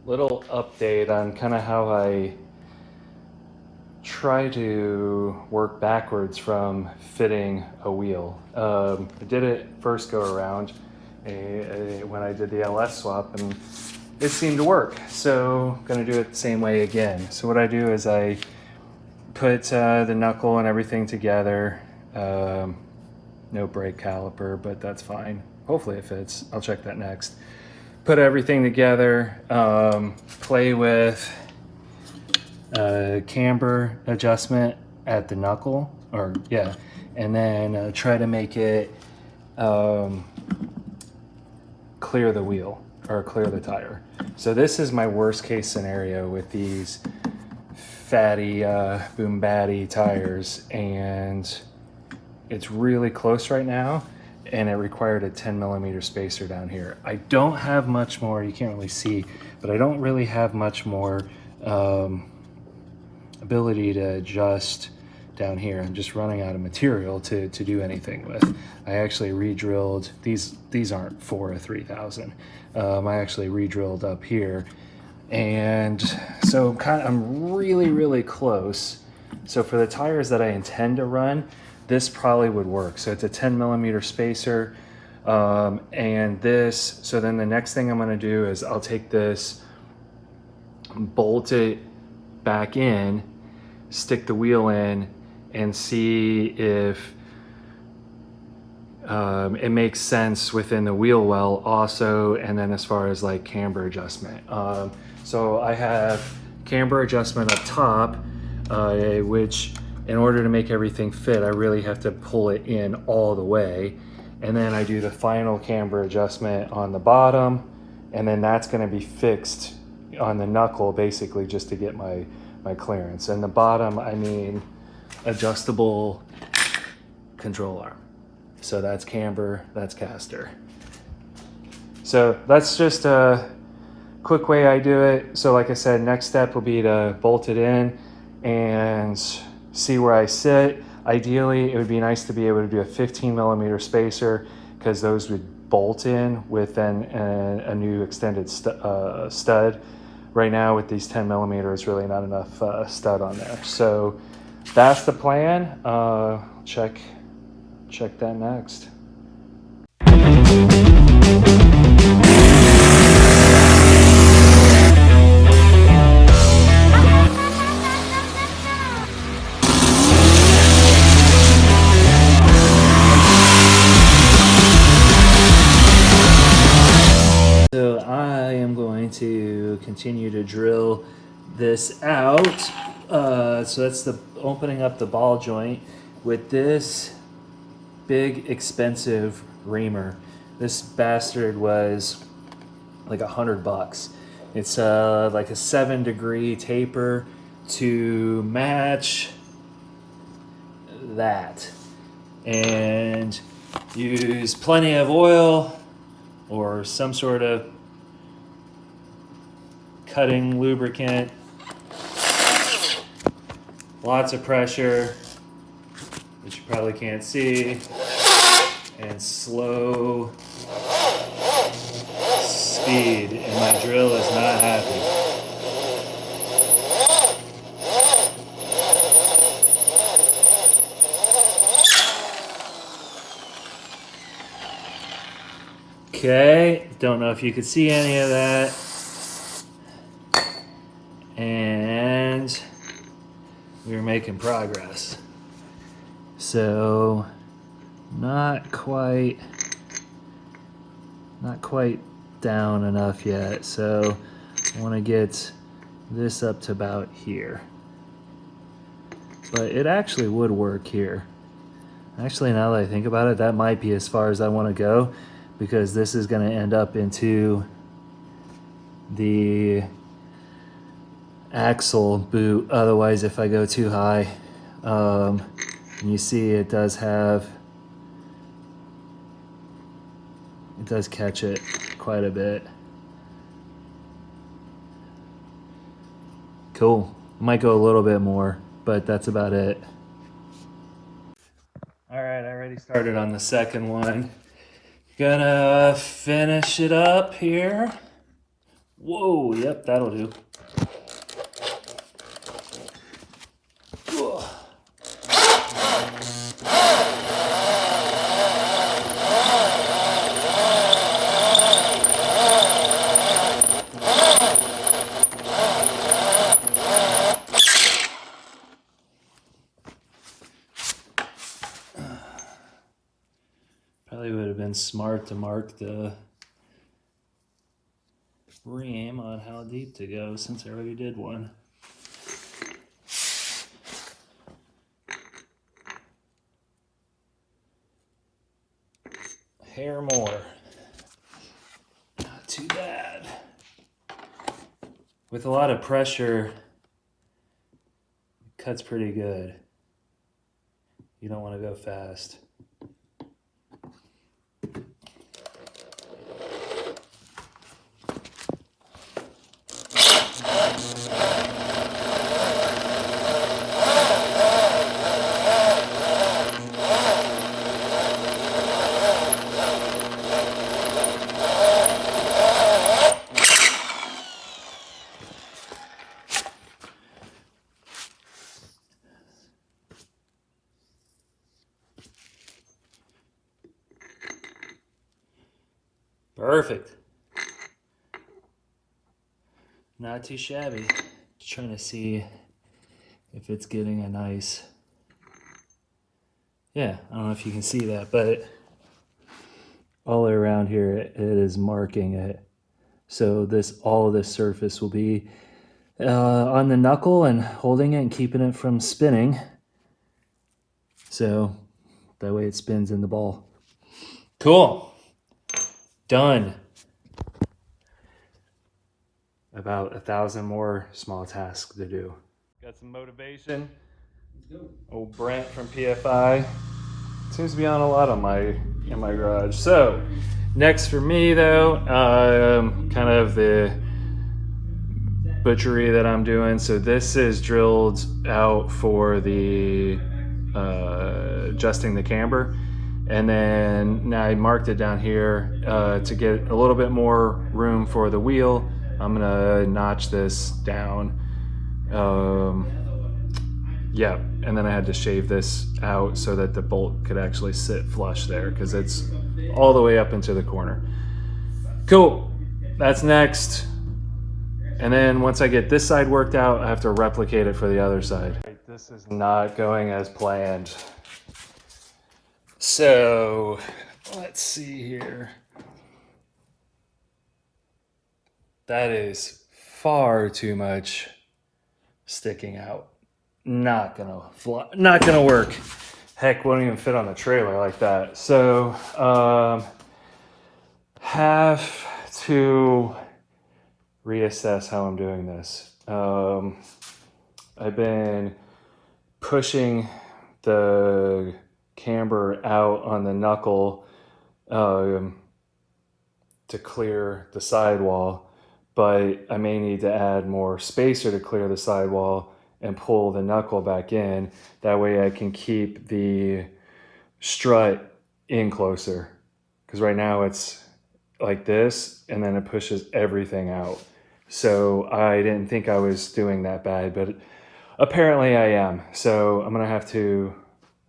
little update on kind of how I try to work backwards from fitting a wheel. I did it first go around when I did the LS swap, and it seemed to work. So I'm gonna do it the same way again. So what I do is I put the knuckle and everything together. No brake caliper, but that's fine. Hopefully it fits. I'll check that next. Put everything together, play with camber adjustment at the knuckle, and then try to make it clear the wheel or clear the tire. So this is my worst case scenario with these fatty boom batty tires, and it's really close right now, and it required a 10mm spacer down here. I don't have much more, you can't really see, but I don't really have much more ability to adjust down here. I'm just running out of material to do anything with. I actually re-drilled, these aren't 4 or 3000. I actually re-drilled up here, and so I'm really close. So for the tires that I intend to run, this probably would work. So it's a 10mm spacer, and this, so then the next thing I'm gonna do is I'll take this, bolt it back in, stick the wheel in, and see if it makes sense within the wheel well also, and then as far as like camber adjustment. So I have camber adjustment up top, which in order to make everything fit, I really have to pull it in all the way. And then I do the final camber adjustment on the bottom, and then that's gonna be fixed on the knuckle, basically just to get my clearance. And the bottom, I mean adjustable control arm. So that's camber, that's caster. So that's just a quick way I do it. So like I said, next step will be to bolt it in and see where I sit. Ideally, it would be nice to be able to do a 15mm spacer, because those would bolt in with then a new extended stud. Right now with these 10mm, it's really not enough stud on there. So that's the plan. Check that next. So I am going to continue to drill this out. So that's the opening up the ball joint with this big expensive reamer. This bastard was like $100. It's like a 7-degree taper to match that, and use plenty of oil or some sort of cutting lubricant, lots of pressure, which you probably can't see, and slow speed, and my drill is not happy. Okay, don't know if you could see any of that. And we're making progress. So not quite down enough yet. So I want to get this up to about here. But it actually would work here. Actually, now that I think about it, that might be as far as I want to go, because this is going to end up into the axle boot. Otherwise, if I go too high, you see it does catch it quite a bit. Cool. Might go a little bit more, but that's about it. All right, I already started on the second one. Gonna finish it up here Whoa, yep, that'll do. Ugh. Probably would have been smart to mark the ram on how deep to go since I already did one. Hair more. Not too bad. With a lot of pressure, it cuts pretty good. You don't want to go fast. Perfect. Not too shabby. Just trying to see if it's getting a nice, yeah, I don't know if you can see that, but all around here it is marking it. So all of this surface will be on the knuckle and holding it and keeping it from spinning. So that way it spins in the ball. Cool. Done. About 1,000 more small tasks to do. Got some motivation. Let's go. Old Brent from PFI seems to be on a lot in my garage. So next for me though, kind of the butchery that I'm doing. So this is drilled out for the adjusting the camber. And then now I marked it down here to get a little bit more room for the wheel. I'm gonna notch this down. Yeah, and then I had to shave this out so that the bolt could actually sit flush there because it's all the way up into the corner. Cool, that's next. And then once I get this side worked out, I have to replicate it for the other side. This is not going as planned. So let's see here. That is far too much sticking out. Not gonna fly, not gonna work. Heck, won't even fit on the trailer like that. So have to reassess how I'm doing this. I've been pushing the camber out on the knuckle to clear the sidewall, but I may need to add more spacer to clear the sidewall and pull the knuckle back in. That way I can keep the strut in closer. Because right now it's like this and then it pushes everything out. So I didn't think I was doing that bad, but apparently I am. So I'm gonna have to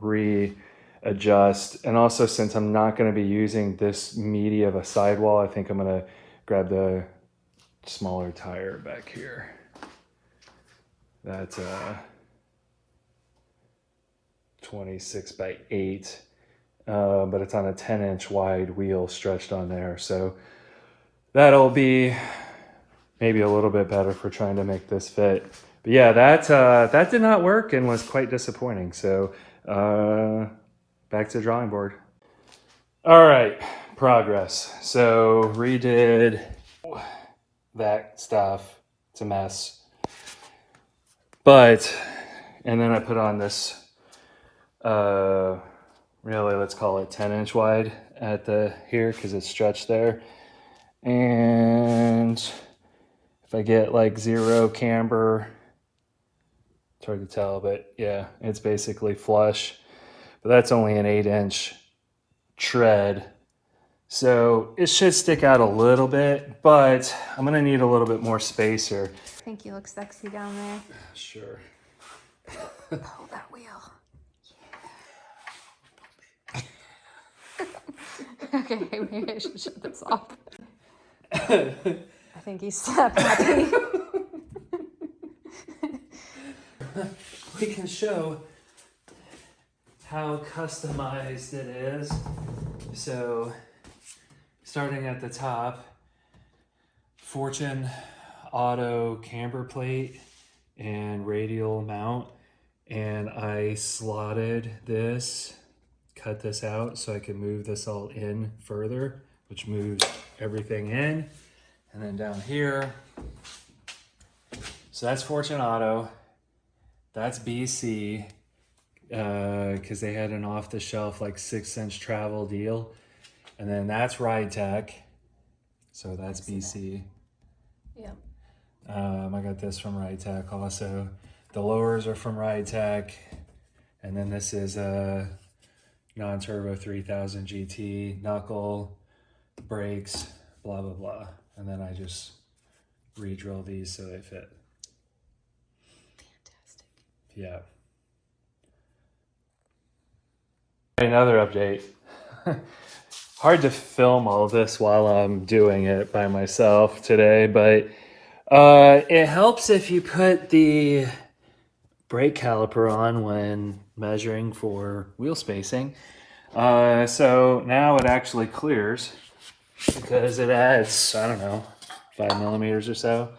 readjust. And also since I'm not gonna be using this meaty of a sidewall, I think I'm gonna grab the smaller tire back here. That's 26 by 8, but it's on a 10-inch wide wheel stretched on there. So that'll be maybe a little bit better for trying to make this fit. But yeah, that did not work and was quite disappointing. So back to the drawing board. All right, progress. So redid that stuff. It's a mess. But, and then I put on this, really, let's call it 10-inch wide at the here because it's stretched there. And if I get like 0 camber, it's hard to tell, but yeah, it's basically flush. But that's only an 8-inch tread. So it should stick out a little bit, but I'm gonna need a little bit more space here. I think you look sexy down there. Sure. Pull that wheel. Yeah. Okay, maybe I should shut this off. I think he's step happy. We can show how customized it is. So, starting at the top, Fortune auto camber plate and radial mount, and I slotted this, cut this out so I can move this all in further, which moves everything in. And then down here, so that's Fortune Auto, that's BC, because they had an off-the-shelf like 6-inch travel deal. And then that's Ride Tech, so that's BC. Yep. I got this from Ride Tech also. The lowers are from Ride Tech, and then this is a non-turbo 3000 GT, knuckle, brakes, blah blah blah. And then I just re-drill these so they fit. Fantastic. Yeah. Another update. Hard to film all this while I'm doing it by myself today, but it helps if you put the brake caliper on when measuring for wheel spacing. So now it actually clears because it adds, I don't know, 5 millimeters or so.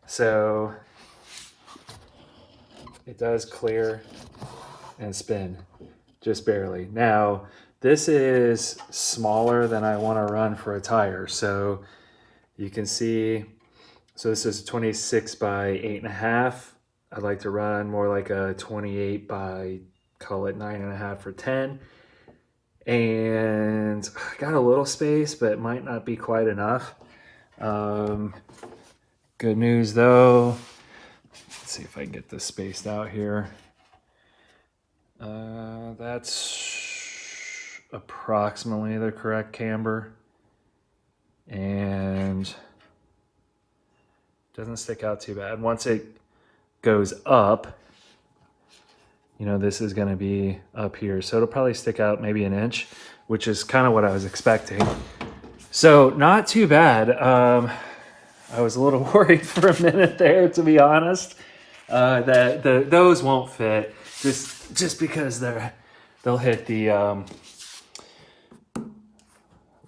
So it does clear and spin, just barely. Now, this is smaller than I want to run for a tire. So you can see, so this is 26 by 8.5. I'd like to run more like a 28 by, call it 9.5 for 10. And I got a little space, but it might not be quite enough. Good news though, let's see if I can get this spaced out here. That's approximately the correct camber, and doesn't stick out too bad. Once it goes up, you know, this is going to be up here, so it'll probably stick out maybe an inch, which is kind of what I was expecting. So not too bad. I was a little worried for a minute there, to be honest, that those won't fit just because they'll hit the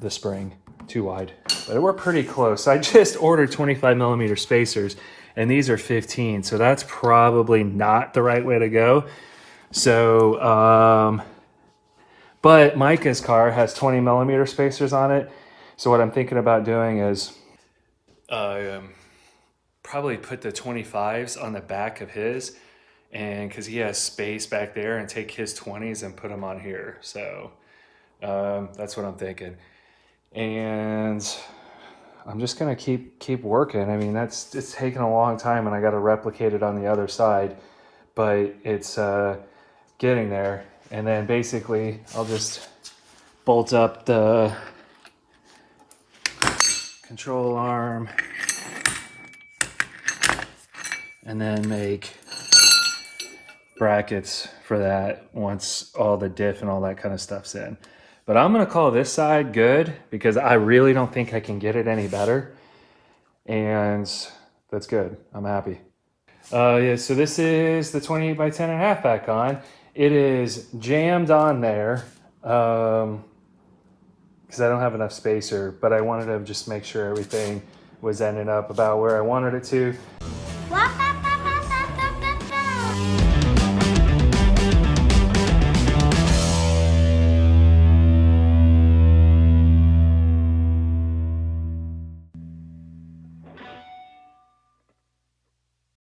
spring too wide. But we're pretty close. I just ordered 25 millimeter spacers, and these are 15, so that's probably not the right way to go. So, but Micah's car has 20 millimeter spacers on it. So what I'm thinking about doing is probably put the 25s on the back of his, and because he has space back there, and take his 20s and put them on here. So that's what I'm thinking. And I'm just gonna keep working. I mean, it's taken a long time, and I got to replicate it on the other side, but it's getting there. And then basically I'll just bolt up the control arm and then make brackets for that once all the diff and all that kind of stuff's in. But I'm gonna call this side good because I really don't think I can get it any better. And that's good, I'm happy. Yeah, so this is the 28 by 10.5 back on. It is jammed on there because I don't have enough spacer, but I wanted to just make sure everything was ending up about where I wanted it to.